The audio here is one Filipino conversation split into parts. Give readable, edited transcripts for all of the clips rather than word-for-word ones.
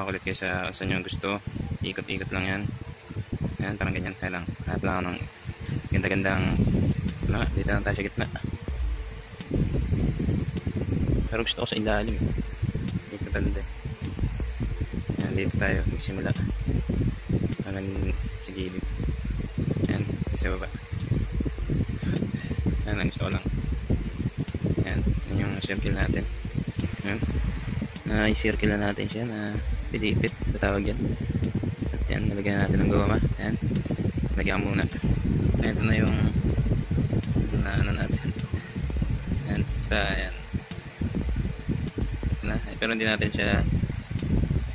makakulit kayo sa saan nyo gusto. Ikot-ikot lang yan. Yan, parang ganyan. Kaya lang, hanap lang ako ng ganda-gandang dito lang tayo sa gitna. Pero gusto ko sa ilalim. Dito banda. Yan, dito tayo magsimula. Hanggang sa gilid. Yan, sa baba. Yan, ang gusto ko lang. Yan, yan yung circle natin. Yan. I-circle na natin siya na pidipit. Patawag yan. At yan, nalagyan natin ng goma. Yan. Lagyan muna. Ito na yung ano natin. Yan. Basta yan. Na. Pero hindi natin siya,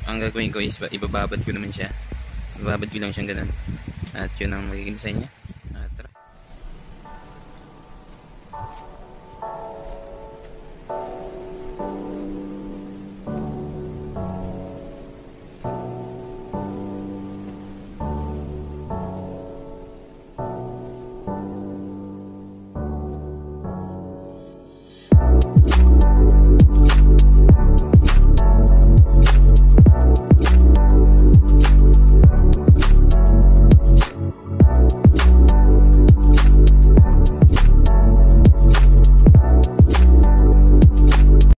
ang gagawin ko is ibababad ko naman siya. Ibababad ko lang siyang ganun. At yun ang magiging design niya. Tara.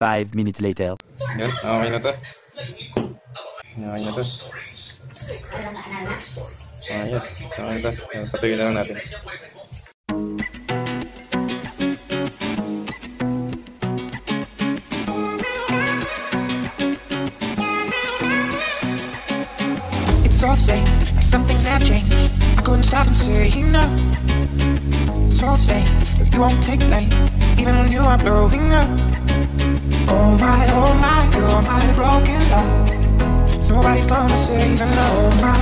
Five minutes later. Yan, okay na to. Okay na to. Ayos, okay na to. Patuloy na lang natin. It's all the same, like some things never change. I couldn't stop and say no. It's all the same, but you won't take blame, even when you are blowing up. Oh my, you're my broken love. Nobody's gonna save and oh my,